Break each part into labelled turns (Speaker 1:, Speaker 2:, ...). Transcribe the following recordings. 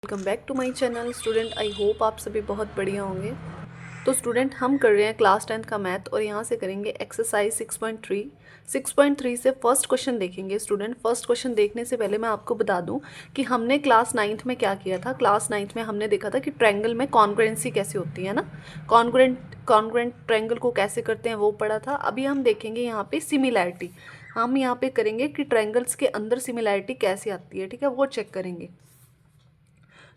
Speaker 1: Welcome back to my channel student. I hope आप सभी बहुत बढ़िया होंगे। तो स्टूडेंट हम कर रहे हैं क्लास 10th का मैथ और यहाँ से करेंगे एक्सरसाइज 6.3। 6.3 से फर्स्ट क्वेश्चन देखेंगे। स्टूडेंट फर्स्ट क्वेश्चन देखने से पहले मैं आपको बता दूं कि हमने क्लास 9th में क्या किया था। क्लास 9th में हमने देखा था कि ट्रायंगल में कॉन्ग्रुएंसी कैसे होती है ना, कॉन्ग्रुएंट ट्रायंगल को कैसे करते हैं वो पढ़ा था। अभी हम देखेंगे यहाँ पे सिमिलैरिटी। हम यहाँ पे करेंगे कि ट्रायंगल्स के अंदर सिमिलैरिटी कैसे आती है, ठीक है, वो चेक करेंगे।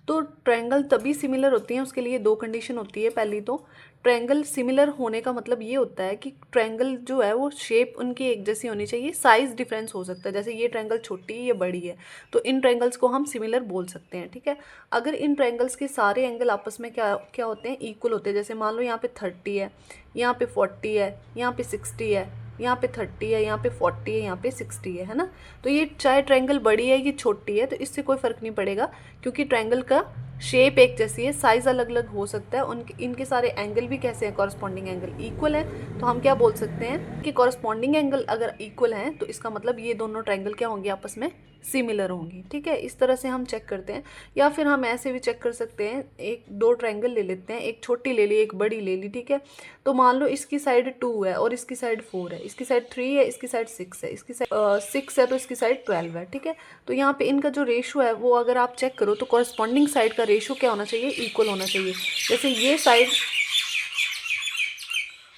Speaker 1: तो ट्रायंगल तभी सिमिलर होती हैं, उसके लिए दो कंडीशन होती है। पहली तो ट्रायंगल सिमिलर होने का मतलब ये होता है कि ट्रायंगल जो है वो शेप उनकी एक जैसी होनी चाहिए, साइज डिफरेंस हो सकता है, जैसे ये ट्रायंगल छोटी है ये बड़ी है, तो इन ट्रायंगल्स को हम सिमिलर बोल सकते हैं, ठीक है। अगर इन ट्रायंगल्स के सारे एंगल आपस में क्या क्या होते हैं, इक्वल होते हैं। जैसे मान लो यहाँ पे 30 है, यहाँ पे 40 है, यहाँ पे 60 है, यहाँ पे 30 है, यहाँ पे 40 है, यहाँ पे 60 है ना। तो ये चाहे ट्रायंगल बड़ी है ये छोटी है तो इससे कोई फ़र्क नहीं पड़ेगा, क्योंकि ट्रायंगल का शेप एक जैसी है, साइज़ अलग अलग हो सकता है। उनके इनके सारे एंगल भी कैसे हैं, कॉरस्पॉन्डिंग एंगल इक्वल है। तो हम क्या बोल सकते हैं कि कॉरस्पॉन्डिंग एंगल अगर इक्वल हैं तो इसका मतलब ये दोनों ट्रायंगल क्या होंगे, आपस में सिमिलर होंगी, ठीक है। इस तरह से हम चेक करते हैं, या फिर हम ऐसे भी चेक कर सकते हैं। एक दो ट्रायंगल ले लेते हैं, एक छोटी ले ली एक बड़ी ले ली, ठीक है। तो मान लो इसकी साइड 2 है और इसकी साइड 4 है, इसकी साइड 3 है, इसकी साइड 6 है, इसकी साइड 6 है तो इसकी साइड 12 है, ठीक है। तो यहाँ पे इनका जो रेशो है वो अगर आप चेक करो तो कॉरस्पॉन्डिंग साइड का रेशो क्या होना चाहिए, इक्वल होना चाहिए। जैसे ये साइड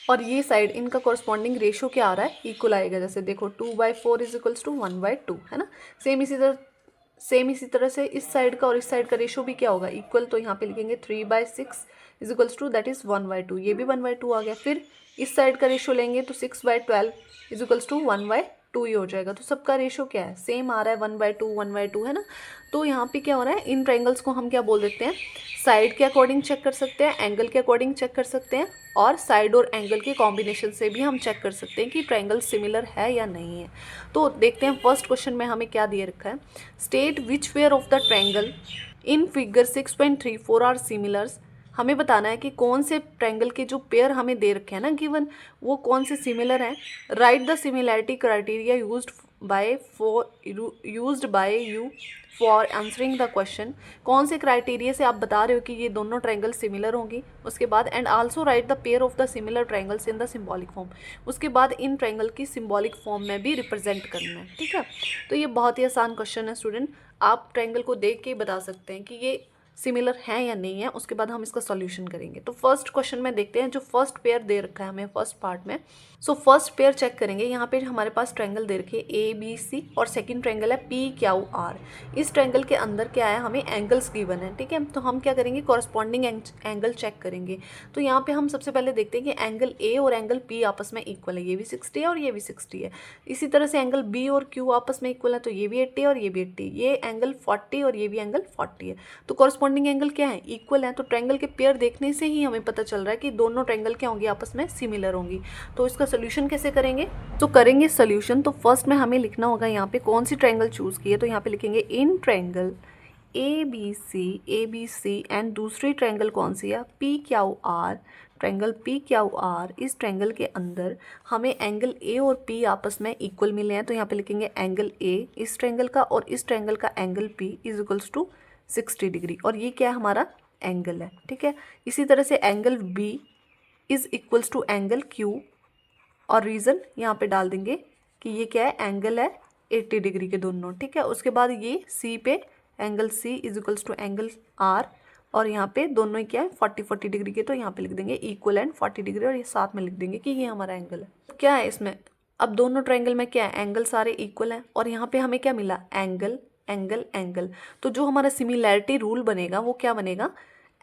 Speaker 1: और ये साइड, इनका कॉरस्पॉन्डिंग रेशो क्या आ रहा है, इक्वल आएगा। जैसे देखो 2/4 इज इक्वल्स टू 1/2 है ना। सेम इसी तरह से इस साइड का और इस साइड का रेशो भी क्या होगा, इक्वल। तो यहाँ पे लिखेंगे 3/6 is equals to that is 1/2, ये भी 1/2 आ गया। फिर इस साइड का रेशो लेंगे तो 6/12 इज इक्वल्स टू 1/2 ही हो जाएगा। तो सबका रेशो क्या है, सेम आ रहा है, 1/2 है ना। तो यहाँ पे क्या हो रहा है, इन ट्रायंगल्स को हम क्या बोल देते हैं, साइड के अकॉर्डिंग चेक कर सकते हैं, एंगल के अकॉर्डिंग चेक कर सकते हैं, और साइड और एंगल के कॉम्बिनेशन से भी हम चेक कर सकते हैं कि ट्रायंगल सिमिलर है या नहीं है। तो देखते हैं फर्स्ट क्वेश्चन में हमें क्या दिए रखा है। State which pair of the triangle in figure 6.34 are similars. हमें बताना है कि कौन से ट्रायंगल के जो पेयर हमें दे रखे हैं ना गिवन, वो कौन से सिमिलर हैं। Right the similarity criteria used by you for answering the question. कौन से क्राइटेरिया से आप बता रहे हो कि ये दोनों ट्रायंगल सिमिलर होंगी। उसके बाद and also right the pair of the similar triangles in the symbolic form. उसके बाद इन ट्रायंगल की सिंबॉलिक फॉर्म में भी रिप्रेजेंट करना है, ठीक है। तो ये बहुत ही आसान क्वेश्चन है स्टूडेंट, आप ट्रायंगल को देख के ही बता सकते हैं कि ये सिमिलर है या नहीं है। उसके बाद हम इसका सॉल्यूशन करेंगे। तो फर्स्ट क्वेश्चन में देखते हैं, जो फर्स्ट पेयर दे रखा है हमें फर्स्ट पार्ट में। सो फर्स्ट पेयर चेक करेंगे। यहाँ पे हमारे पास ट्रायंगल दे रखे ए बी सी और सेकंड ट्रायंगल है पी क्यू आर। इस ट्रायंगल के अंदर क्या है, हमें एंगल्स गिवन है, ठीक है। तो हम क्या करेंगे, कॉरस्पॉन्डिंग एंगल चेक करेंगे। तो यहाँ पे हम सबसे पहले देखते हैं कि एंगल ए और एंगल पी आपस में इक्वल है, ये भी 60 है और ये भी 60 है। इसी तरह से एंगल बी और क्यू आपस में इक्वल है, तो ये भी 80 और ये भी 80, ये एंगल 40 और ये भी एंगल 40 है। तो कॉरस्पॉन्डिंग एंगल क्या है, इक्वल है। तो ट्रायंगल के पेयर देखने से ही हमें पता चल रहा है कि दोनों ट्रायंगल क्या होंगी, आपस में सिमिलर होंगी। तो इसका सोल्यूशन कैसे करेंगे, तो करेंगे सोल्यूशन। तो फर्स्ट में हमें लिखना होगा यहाँ पे कौन सी ट्रायंगल चूज की है। तो यहाँ पे लिखेंगे in triangle A B C and दूसरी ट्रायंगल कौन सी है, P Q R. Triangle P Q R, इस ट्रायंगल के अंदर हमें एंगल ए और पी आपस में इक्वल मिले हैं। तो यहाँ पे लिखेंगे एंगल ए इस ट्रायंगल का और इस ट्रायंगल का angle P is equals to 60 degree, और ये क्या है, हमारा एंगल है, ठीक है। इसी तरह से angle B is equals to angle Q, और रीज़न यहाँ पे डाल देंगे कि ये क्या है, एंगल है 80 डिग्री के दोनों, ठीक है। उसके बाद ये सी पे angle C is equals to angle R, और यहाँ पे दोनों ही क्या है 40 डिग्री के, तो यहाँ पे लिख देंगे इक्वल एंड 40 डिग्री, और ये साथ में लिख देंगे कि ये हमारा एंगल है। क्या है इसमें, अब दोनों ट्रायंगल में क्या है, एंगल सारे इक्वल हैं, और यहाँ पे हमें क्या मिला, एंगल एंगल एंगल। तो जो हमारा सिमिलैरिटी रूल बनेगा वो क्या बनेगा,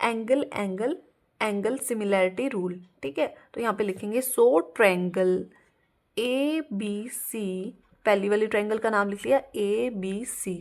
Speaker 1: angle angle angle similarity rule, ठीक है। तो यहाँ पे लिखेंगे सो ट्रायंगल ए बी सी, पहली वाली ट्रायंगल का नाम लिख लिया ए बी सी।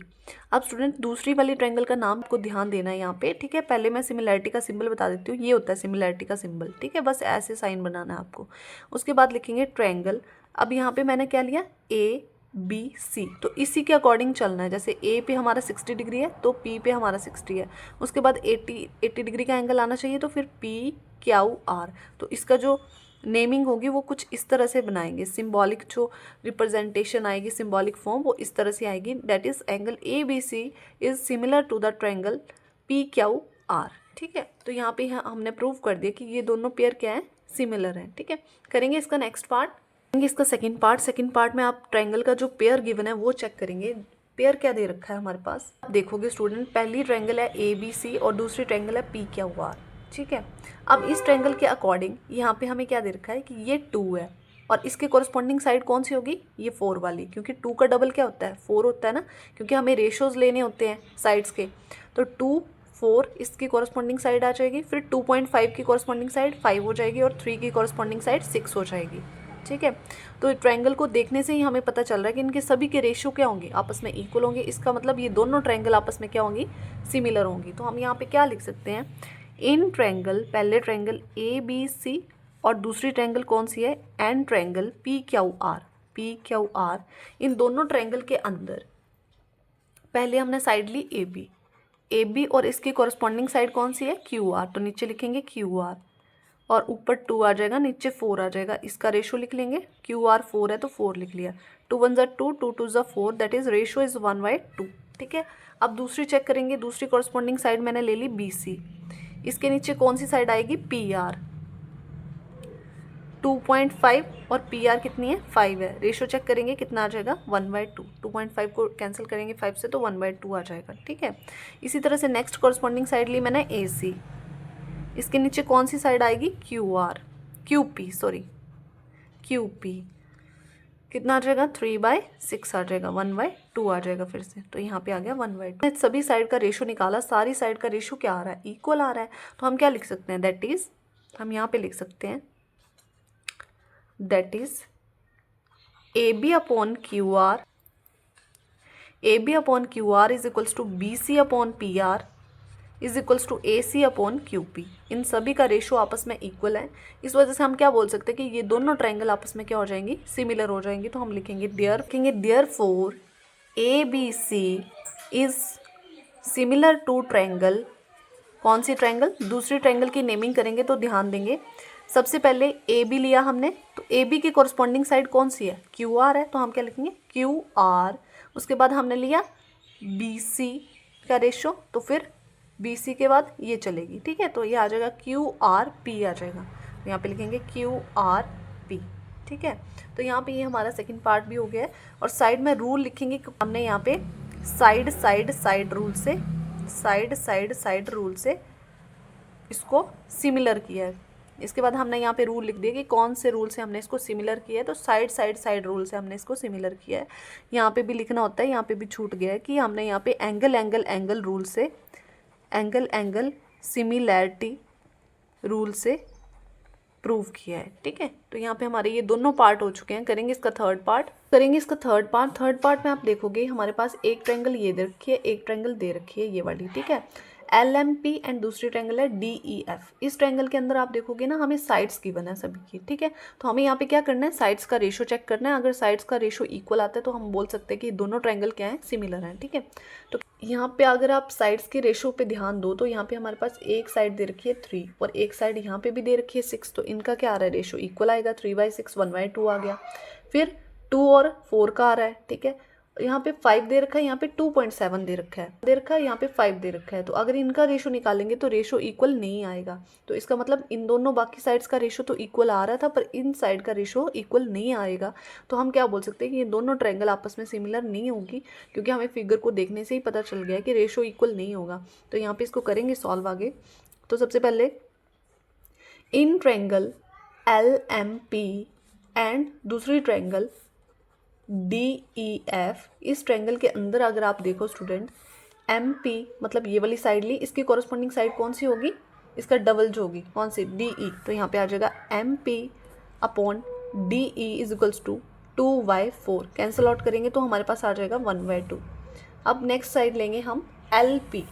Speaker 1: अब स्टूडेंट दूसरी वाली ट्रायंगल का नाम आपको ध्यान देना है यहाँ पे, ठीक है। पहले मैं सिमिलैरिटी का सिंबल बता देती हूँ, ये होता है सिमिलैरिटी का सिंबल, ठीक है। बस ऐसे साइन बनाना है आपको। उसके बाद लिखेंगे ट्रायंगल। अब यहाँ पे मैंने क्या लिया, ए बी सी, तो इसी के अकॉर्डिंग चलना है। जैसे ए पे हमारा 60 डिग्री है तो पी पे हमारा 60 है। उसके बाद 80 डिग्री का एंगल आना चाहिए, तो फिर पी क्यू आर। तो इसका जो नेमिंग होगी वो कुछ इस तरह से बनाएंगे, सिंबॉलिक जो रिप्रेजेंटेशन आएगी, सिंबॉलिक फॉर्म वो इस तरह से आएगी। That is angle A B C is similar to the triangle PQR, ठीक है। तो यहाँ पे हमने प्रूव कर दिया कि ये दोनों पेयर क्या है, सिमिलर हैं, ठीक है। करेंगे इसका नेक्स्ट पार्ट, करेंगे इसका सेकंड पार्ट में आप ट्रायंगल का जो पेयर गिवन है वो चेक करेंगे। पेयर क्या दे रखा है हमारे पास, आप देखोगे स्टूडेंट, पहली ट्रायंगल है ABC और दूसरी ट्रायंगल है PQR, ठीक है। अब इस ट्रायंगल के अकॉर्डिंग यहाँ पे हमें क्या दे रखा है कि ये 2 है और इसके कॉरस्पॉन्डिंग साइड कौन सी होगी, ये 4 वाली, क्योंकि 2 का डबल क्या होता है, 4 होता है ना, क्योंकि हमें रेशोज लेने होते हैं साइड्स के। तो 2 4 इसकी कॉरस्पॉन्डिंग साइड आ जाएगी, फिर 2.5 की कॉरस्पॉन्डिंग साइड 5 हो जाएगी और 3 की कॉरस्पॉन्डिंग साइड 6 हो जाएगी, ठीक है। तो ट्रायंगल को देखने से ही हमें पता चल रहा है कि इनके सभी के रेशियो क्या होंगे, आपस में इक्वल होंगे। इसका मतलब ये दोनों ट्रायंगल आपस में क्या होंगी, सिमिलर होंगी। तो हम यहाँ पे क्या लिख सकते हैं, इन ट्रायंगल, पहले ट्रायंगल ABC और दूसरी ट्रायंगल कौन सी है, एन ट्रायंगल PQR, इन दोनों ट्रायंगल के अंदर पहले हमने साइड ली AB और इसकी कॉरस्पॉन्डिंग साइड कौन सी है, QR, तो नीचे लिखेंगे QR और ऊपर 2 आ जाएगा, नीचे 4 आ जाएगा। इसका रेशो लिख लेंगे, QR 4 है तो 4 लिख लिया, 2 1 ज़ा 2, 2 2 ज़ा 4, दैट इज रेशो इज 1/2, ठीक है। अब दूसरी चेक करेंगे, दूसरी कॉरस्पॉन्डिंग साइड मैंने ले ली BC, इसके नीचे कौन सी साइड आएगी, PR, 2.5 और PR कितनी है, 5 है। रेशो चेक करेंगे कितना आ जाएगा, 1/2, 2.5 को कैंसिल करेंगे 5 से तो 1/2 आ जाएगा, ठीक है। इसी तरह से नेक्स्ट कॉरस्पॉन्डिंग साइड ली मैंने AC, इसके नीचे कौन सी साइड आएगी, QP, कितना आ जाएगा, 3/6 आ जाएगा, 1/2 आ जाएगा फिर से, तो यहाँ पे आ गया 1/2। सभी साइड का रेशो निकाला, सारी साइड का रेशो क्या आ रहा है, इक्वल आ रहा है। तो हम क्या लिख सकते हैं, दैट इज, हम यहाँ पे लिख सकते हैं that is AB upon QR is equals to BC upon PR is equals to AC upon QP। इन सभी का रेशो आपस में इक्वल है, इस वजह से हम क्या बोल सकते हैं कि ये दोनों ट्रायंगल आपस में क्या हो जाएंगी, सिमिलर हो जाएंगी। तो हम लिखेंगे therefore ABC is similar to triangle, कौन सी ट्रायंगल, दूसरी ट्रायंगल की नेमिंग करेंगे तो ध्यान देंगे। सबसे पहले AB लिया हमने, तो AB की कॉरस्पॉन्डिंग साइड कौन सी है, QR है, तो हम क्या लिखेंगे, QR। उसके बाद हमने लिया BC का रेशो, तो फिर BC के बाद ये चलेगी, ठीक है। तो ये आ जाएगा QRP आ जाएगा, तो यहाँ पे लिखेंगे QRP, ठीक है। तो यहाँ पे ये हमारा सेकंड पार्ट भी हो गया है। और साइड में रूल लिखेंगे, हमने यहाँ पे साइड रूल से इसको सिमिलर किया है। इसके बाद हमने यहाँ पे रूल लिख दिया कि कौन से रूल से हमने इसको सिमिलर किया है, तो साइड रूल से हमने इसको सिमिलर किया है। यहाँ पे भी लिखना होता है, यहाँ पे भी छूट गया है कि हमने यहाँ पे एंगल रूल से, एंगल सिमिलैरिटी रूल से प्रूव किया है, ठीक है। तो यहाँ पे हमारे ये दोनों पार्ट हो चुके हैं। करेंगे इसका थर्ड पार्ट में आप देखोगे हमारे पास एक ट्रायंगल ये दे रखी है, एक ट्रायंगल दे रखी है ये वाली, ठीक है, LMP एंड दूसरी ट्रायंगल है DEF। इस ट्रायंगल के अंदर आप देखोगे ना, हमें साइड्स गिवन है सभी की, ठीक है। तो हमें यहाँ पे क्या करना है, साइड्स का रेशो चेक करना है। अगर साइड्स का रेशो इक्वल आता है तो हम बोल सकते हैं कि दोनों ट्रायंगल क्या है, सिमिलर हैं, ठीक है। तो यहाँ पे अगर आप साइड्स के रेशो पे ध्यान दो तो यहाँ पे हमारे पास एक साइड दे रखी है 3 और एक साइड यहाँ पे भी दे रखी है 6, तो इनका क्या आ रहा है, रेशो इक्वल आएगा, 3/6 1/2 आ गया। फिर 2 और 4 का आ रहा है, ठीक है। यहाँ पे 5 दे रखा है, यहाँ पे 2.7 दे रखा है, यहाँ पे 5 दे रखा है। तो अगर इनका रेशो निकालेंगे तो रेशो इक्वल नहीं आएगा। तो इसका मतलब इन दोनों बाकी साइड्स का रेशो तो इक्वल आ रहा था, पर इन साइड का रेशो इक्वल नहीं आएगा। तो हम क्या बोल सकते हैं कि ये दोनों ट्रायंगल आपस में सिमिलर नहीं होगी, क्योंकि हमें फिगर को देखने से ही पता चल गया कि रेशो इक्वल नहीं होगा। तो यहाँ पे इसको करेंगे सॉल्व आगे। तो सबसे पहले इन ट्रायंगल LMP एंड दूसरी ट्रायंगल DEF, इस ट्रायंगल के अंदर अगर आप देखो स्टूडेंट, MP मतलब ये वाली साइड ली, इसकी कॉरस्पॉन्डिंग साइड कौन सी होगी, इसका डबल जो होगी, कौन सी, DE। तो यहाँ पे आ जाएगा MP upon DE is equals to 2/4, cancel out करेंगे तो हमारे पास आ जाएगा 1/2। अब नेक्स्ट साइड लेंगे हम LP,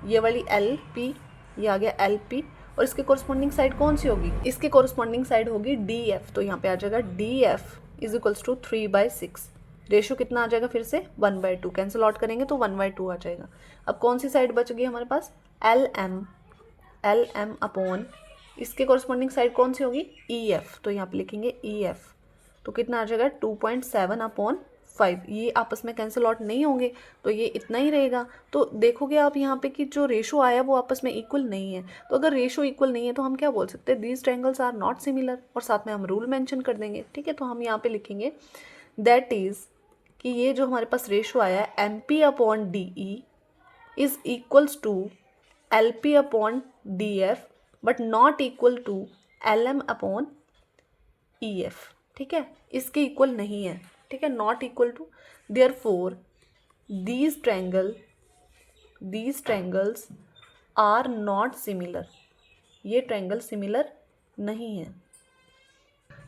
Speaker 1: ये वाली LP, ये आ गया LP, और इसके कॉरस्पॉन्डिंग साइड कौन सी होगी, इसके कॉरस्पॉन्डिंग साइड होगी DF। तो यहाँ पे आ जाएगा DF is equals to 3/6, ratio कितना आ जाएगा फिर से 1/2, कैंसिल आउट करेंगे तो 1/2 आ जाएगा। अब कौन सी साइड बच गई हमारे पास, LM अपॉन इसके कॉरस्पॉन्डिंग साइड कौन सी होगी, EF। तो यहाँ पे लिखेंगे EF, तो कितना आ जाएगा 2.7/4, 5, ये आपस में कैंसिल आउट नहीं होंगे, तो ये इतना ही रहेगा। तो देखोगे आप यहाँ पे कि जो रेशो आया वो आपस में इक्वल नहीं है। तो अगर रेशो इक्वल नहीं है तो हम क्या बोल सकते हैं, these triangles are not similar, और साथ में हम रूल मेंशन कर देंगे, ठीक है। तो हम यहाँ पे लिखेंगे दैट इज़ कि ये जो हमारे पास रेशो आया है MP upon DE is equals to LP upon DF but not equal to LM upon EF, ठीक है, इसके इक्वल नहीं है, ठीक है, not equal to. Therefore these triangles are not similar, ये ट्रायंगल सिमिलर नहीं है।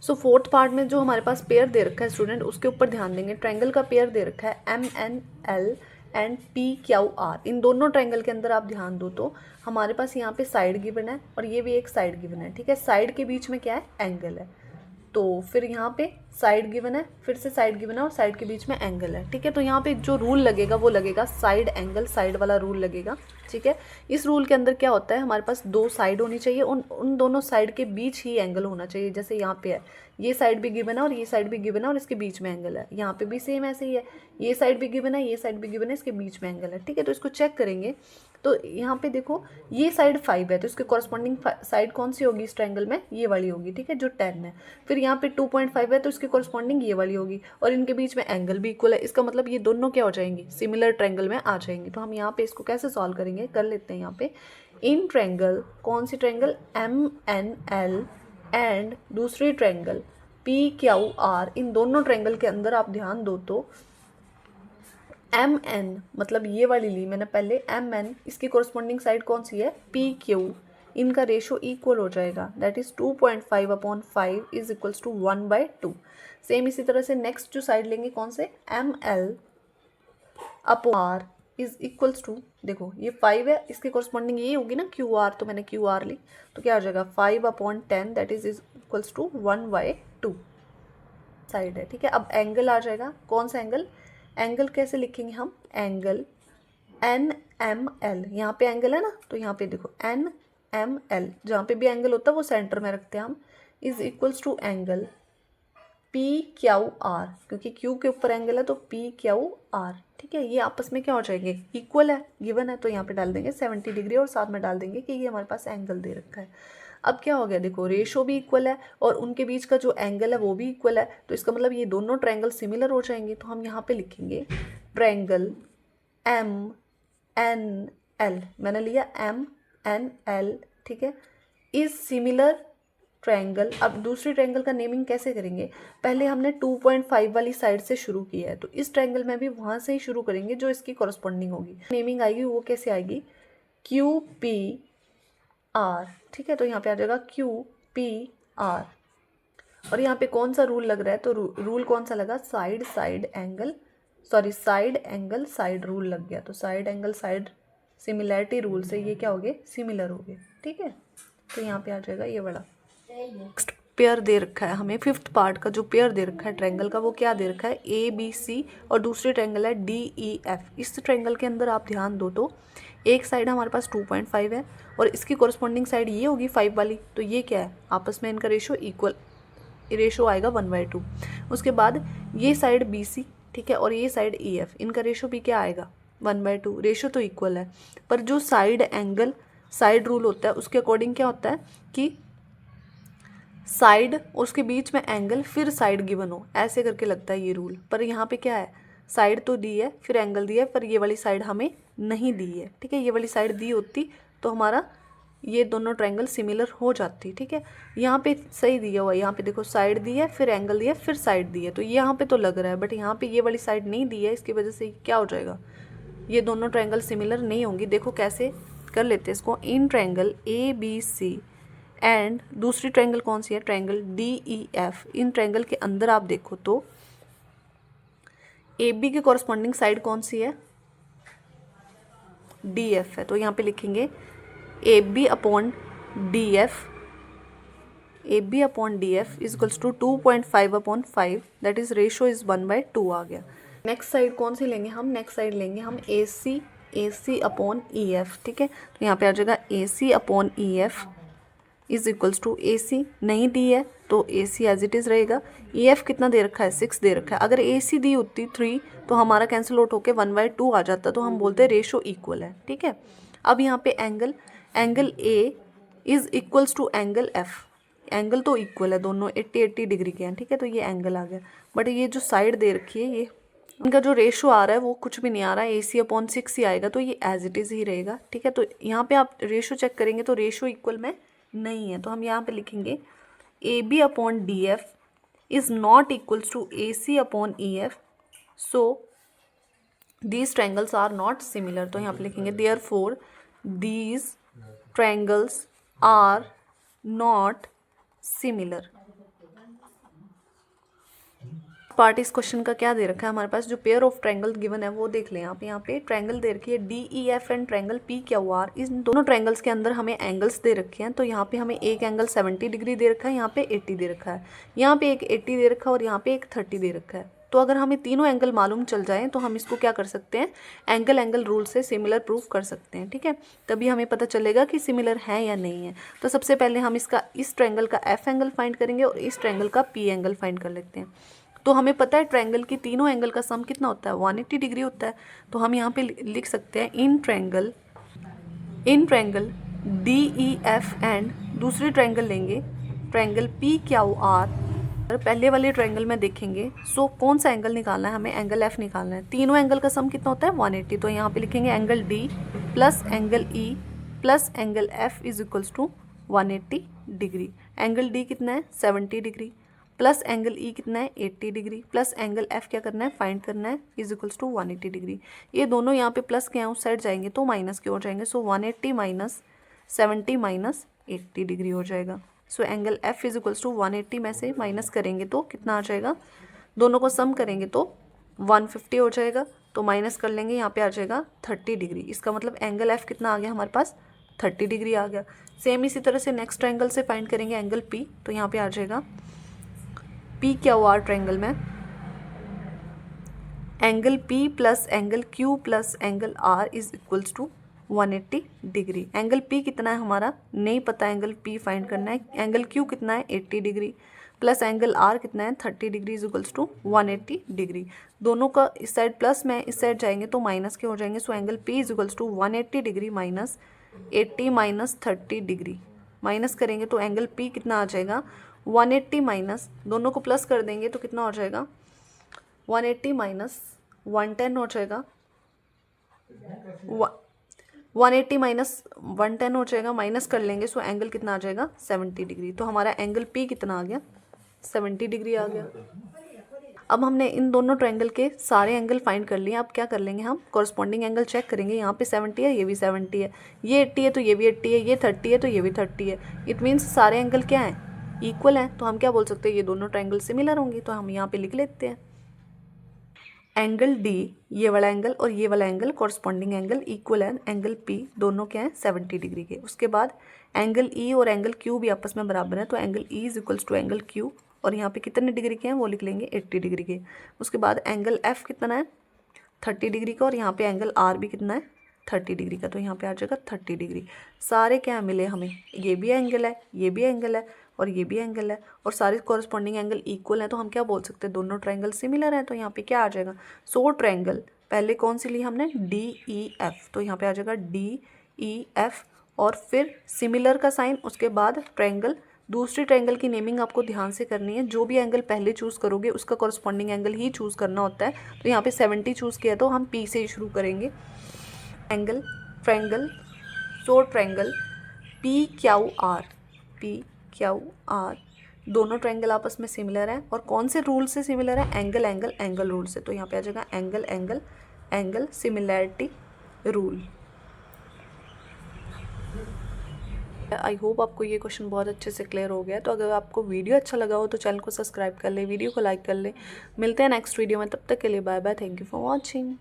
Speaker 1: सो फोर्थ पार्ट में जो हमारे पास पेयर दे रखा है स्टूडेंट, उसके ऊपर ध्यान देंगे। ट्रायंगल का पेयर दे रखा है MNL एंड PQR। इन दोनों ट्रायंगल के अंदर आप ध्यान दो तो हमारे पास यहाँ पे साइड गिवन है और ये भी एक साइड गिवन है, ठीक है। साइड के बीच में क्या है, एंगल है। तो फिर यहाँ पे साइड गिवन है, फिर से साइड गिवन है और साइड के बीच में एंगल है, ठीक है। तो यहाँ पे जो रूल लगेगा वो लगेगा साइड एंगल साइड वाला रूल लगेगा, ठीक है। इस रूल के अंदर क्या होता है, हमारे पास दो साइड होनी चाहिए, उन दोनों साइड के बीच ही एंगल होना चाहिए। जैसे यहाँ पे है, ये साइड भी गिवन है और ये साइड भी गिवन है और इसके बीच में एंगल है। यहाँ पे भी सेम ऐसे ही है, ये साइड भी गिवन है, ये साइड भी गिवन है, इसके बीच में एंगल है, ठीक है। तो इसको चेक करेंगे तो यहाँ पे देखो ये साइड 5 है, तो इसके कॉरस्पॉन्डिंग साइड कौन सी होगी इस ट्रायंगल में, ये वाली होगी, ठीक है, जो 10 है। फिर यहाँ पे 2.5 है, तो इसके कॉरस्पॉन्डिंग ये वाली होगी और इनके बीच में एंगल भी इक्वल है। इसका मतलब ये दोनों क्या हो जाएंगी, सिमिलर ट्रायंगल में आ जाएंगे। तो हम यहाँ पे इसको कैसे सॉल्व करेंगे, कर लेते हैं। यहाँ पे इन ट्रायंगल, कौन सी ट्रायंगल, MNL एंड दूसरी ट्रायंगल PQR, इन दोनों ट्रायंगल के अंदर आप ध्यान दो तो MN मतलब ये वाली ली मैंने पहले, MN इसकी कॉरस्पॉन्डिंग साइड कौन सी है, PQ, इनका रेशो इक्वल हो जाएगा, that is 2.5 upon 5 is equals to 1/2। Same इसी तरह से नेक्स्ट जो साइड लेंगे कौन से, ML upon R is equals to, देखो ये 5 है, इसके कॉरस्पॉन्डिंग ये होगी ना QR, तो मैंने QR ली, तो क्या हो जाएगा 5 upon 10 that is equals to 1/2 side है, ठीक है। अब एंगल आ जाएगा, कौन सा एंगल, एंगल कैसे लिखेंगे हम, एंगल NML, यहाँ पे एंगल है ना, तो यहाँ पे देखो NML, जहाँ पे भी एंगल होता है वो सेंटर में रखते हैं हम, is equals to angle PQR, क्योंकि Q के ऊपर एंगल है तो PQR, ठीक है। ये आपस में क्या हो जाएंगे, इक्वल है, गिवन है, तो यहाँ पे डाल देंगे 70 डिग्री और साथ में डाल देंगे कि ये हमारे पास एंगल दे रखा है। अब क्या हो गया, देखो रेशो भी इक्वल है और उनके बीच का जो एंगल है वो भी इक्वल है, तो इसका मतलब ये दोनों ट्रायंगल सिमिलर हो जाएंगे। तो हम यहाँ पे लिखेंगे ट्रायंगल MNL, मैंने लिया MNL, ठीक है, इज सिमिलर ट्रायंगल। अब दूसरी ट्रायंगल का नेमिंग कैसे करेंगे, पहले हमने 2.5 वाली साइड से शुरू किया है, तो इस ट्रायंगल में भी वहाँ से ही शुरू करेंगे जो इसकी कॉरस्पॉन्डिंग होगी। नेमिंग आएगी वो कैसे आएगी, QPR, ठीक है। तो यहाँ पे आ जाएगा QPR और यहाँ पे कौन सा रूल लग रहा है, तो रूल कौन सा लगा, साइड एंगल साइड रूल लग गया। तो side angle side similarity rule से ये क्या हो गए, सिमिलर हो गए, ठीक है। तो यहाँ पे आ जाएगा ये वाला। नेक्स्ट पेयर दे रखा है हमें, फिफ्थ पार्ट का जो पेयर दे रखा है ट्रायंगल का, वो क्या दे रखा है, ABC और दूसरी ट्रायंगल है DEF। इस ट्रायंगल के अंदर आप ध्यान दो तो एक साइड हमारे पास 2.5 है और इसकी कॉरस्पॉन्डिंग साइड ये होगी 5 वाली, तो ये क्या है, आपस में इनका रेशो इक्वल, रेशो आएगा 1/2। उसके बाद ये साइड BC, ठीक है, और ये साइड EF, इनका रेशो भी क्या आएगा, 1/2। रेशो तो इक्वल है, पर जो साइड एंगल साइड रूल होता है उसके अकॉर्डिंग क्या होता है कि साइड और उसके बीच में एंगल फिर साइड गिवन हो, ऐसे करके लगता है ये रूल। पर यहाँ पे क्या है, साइड तो दी है फिर एंगल दिया है, पर ये वाली साइड हमें नहीं दी है, ठीक है। ये वाली साइड दी होती तो हमारा ये दोनों ट्रायंगल सिमिलर हो जाती, ठीक है। यहाँ पे सही दिया हुआ है, यहाँ पे देखो साइड दी है फिर एंगल दिया फिर साइड दी है, तो यहाँ पे तो लग रहा है, बट यहाँ पे ये वाली साइड नहीं दी है, इसकी वजह से क्या हो जाएगा, ये दोनों ट्रायंगल सिमिलर नहीं होंगी। देखो कैसे कर लेते हैं इसको, इन ट्रायंगल ABC एंड दूसरी ट्रायंगल कौन सी है, ट्रायंगल DEF, इन ट्रायंगल के अंदर आप देखो तो AB के कॉरस्पॉन्डिंग साइड कौन सी है, DF है, तो यहाँ पे लिखेंगे AB upon DF is equals to 2.5 upon 5, that is ratio is 1/2 आ गया। नेक्स्ट साइड कौन सी लेंगे हम, नेक्स्ट साइड लेंगे हम AC अपॉन EF, ठीक है। तो यहाँ पे आ जाएगा AC upon EF is equals to A C, नहीं दी है तो A C as it is रहेगा। ई एफ कितना दे रखा है 6 दे रखा है, अगर ए सी दी होती 3 तो हमारा कैंसिल आउट होकर 1/2 आ जाता, तो हम बोलते हैं रेशो इक्वल है, ठीक है। अब यहाँ पे angle A is equals to angle F, angle तो इक्वल है दोनों 80 डिग्री के हैं, ठीक है, तो ये एंगल आ गया। बट ये जो साइड दे रखी है ये इनका जो रेशो आ रहा है वो कुछ भी नहीं आ रहा है, AC/6 ही आएगा, तो ये एज इट इज़ ही रहेगा, ठीक है। तो यहाँ पे आप रेशो चेक करेंगे तो रेशो इक्वल में नहीं है, तो हम यहाँ पे लिखेंगे AB/DF is not equals to AC/EF, so these triangles are not similar. तो यहाँ पे लिखेंगे therefore these triangles are not similar. Part इस क्वेश्चन का क्या दे रखा है हमारे पास, जो पेयर ऑफ ट्रायंगल गिवन है वो देख लें आप। यहाँ पे ट्रायंगल दे रखी है DEF एंड ट्रायंगल PQR, इन दोनों ट्रायंगल्स के अंदर हमें एंगल्स दे रखे हैं। तो यहाँ पे हमें एक एंगल 70 डिग्री दे रखा है, यहाँ पे 80 दे रखा है, यहाँ पे एक 80 दे रखा है और यहाँ पे एक 30 दे रखा है। तो अगर हमें तीनों एंगल मालूम चल जाए तो हम इसको क्या कर सकते हैं, एंगल रूल से सिमिलर प्रूफ कर सकते हैं, ठीक है। तभी हमें पता चलेगा कि सिमिलर है या नहीं है। तो सबसे पहले हम इस ट्रायंगल का F एंगल फाइंड करेंगे और इस ट्रायंगल का P एंगल फाइंड कर लेते हैं। तो हमें पता है ट्रायंगल की तीनों एंगल का सम कितना होता है, 180 डिग्री होता है। तो हम यहाँ पे लिख सकते हैं इन ट्रायंगल DEF एंड दूसरी ट्रायंगल लेंगे ट्रायंगल PQR। पहले वाले ट्रायंगल में देखेंगे सो कौन सा एंगल निकालना है, हमें एंगल F निकालना है। तीनों एंगल का सम कितना होता है 180, तो यहाँ पे लिखेंगे angle D plus angle E plus angle F is equals to 180 degree. Angle D कितना है 70 डिग्री प्लस एंगल E कितना है 80 डिग्री प्लस एंगल F क्या करना है फाइंड करना है इज इक्वल्स टू 180 डिग्री। ये दोनों यहाँ पे प्लस के हैं उस साइड जाएंगे तो माइनस के हो जाएंगे, सो 180 माइनस 70 माइनस 80 डिग्री हो जाएगा। So angle F is equals to 180 में से माइनस करेंगे तो कितना आ जाएगा, दोनों को सम करेंगे तो 150 हो जाएगा, तो माइनस कर लेंगे यहाँ पे आ जाएगा 30 डिग्री। इसका मतलब एंगल F कितना आ गया हमारे पास 30 डिग्री आ गया। सेम इसी तरह से नेक्स्ट ट्रायंगल से फाइंड करेंगे एंगल P, तो यहाँ पे आ जाएगा PQR ट्रायंगल में angle P plus angle Q plus angle R is equals to 180 degree. Angle P कितना है हमारा नहीं पता, एंगल P फाइंड करना है। एंगल Q कितना है 80 डिग्री प्लस एंगल R कितना है 30 degree is equals to 180 degree. दोनों का इस साइड प्लस में इस साइड जाएंगे तो माइनस के हो जाएंगे, so angle P is equals to 180 degree minus 80 minus 30 degree. Minus करेंगे तो एंगल P कितना आ जाएगा 180 माइनस, दोनों को प्लस कर देंगे तो कितना हो जाएगा 180 माइनस 110 हो जाएगा, 180 माइनस 110 हो जाएगा, माइनस कर लेंगे सो एंगल कितना आ जाएगा 70 डिग्री। तो हमारा एंगल P कितना आ गया 70 डिग्री आ गया। अब हमने इन दोनों ट्रायंगल के सारे एंगल फाइंड कर लिए। अब क्या कर लेंगे हम कॉरस्पॉन्डिंग एंगल चेक करेंगे। यहाँ पे 70 है, ये भी 70 है, ये 80 है तो ये भी 80 है, ये 30 है तो ये भी 30 है। इट मीन्स सारे एंगल क्या हैं इक्वल हैं। तो हम क्या बोल सकते हैं ये दोनों ट्रायंगल सिमिलर होंगी। तो हम यहाँ पे लिख लेते हैं एंगल D ये वाला एंगल और ये वाला एंगल कॉरस्पॉन्डिंग एंगल इक्वल है। एंगल P दोनों क्या हैं 70 डिग्री के। उसके बाद एंगल E और एंगल Q भी आपस में बराबर है, तो angle E is equals to angle Q और यहाँ पे कितने डिग्री के हैं वो लिख लेंगे 80 डिग्री के। उसके बाद एंगल F कितना है 30 डिग्री का और यहाँ पे एंगल R भी कितना है 30 डिग्री का, तो यहाँ पे आ जाएगा 30 डिग्री। सारे क्या मिले हमें, ये भी एंगल है, ये भी एंगल है और ये भी एंगल है और सारे कॉरस्पॉन्डिंग एंगल इक्वल हैं। तो हम क्या बोल सकते हैं दोनों ट्रायंगल सिमिलर हैं। तो यहाँ पे क्या आ जाएगा, सो ट्रायंगल पहले कौन सी ली हमने DEF, तो यहाँ पे आ जाएगा DEF और फिर सिमिलर का साइन, उसके बाद ट्रायंगल। दूसरी ट्रायंगल की नेमिंग आपको ध्यान से करनी है, जो भी एंगल पहले चूज़ करोगे उसका कॉरस्पॉन्डिंग एंगल ही चूज़ करना होता है। तो यहाँ पे 70 चूज़ किया तो हम P से ही शुरू करेंगे। Angle triangle so triangle PQR दोनों ट्रायंगल आपस में सिमिलर है और कौन से रूल से सिमिलर है, एंगल रूल से। तो यहाँ पे आ जाएगा angle similarity rule. I hope आपको ये क्वेश्चन बहुत अच्छे से क्लियर हो गया। तो अगर आपको वीडियो अच्छा लगा हो तो चैनल को सब्सक्राइब कर ले, वीडियो को लाइक कर ले। मिलते हैं नेक्स्ट वीडियो में, तब तक के लिए bye bye, thank you for watching.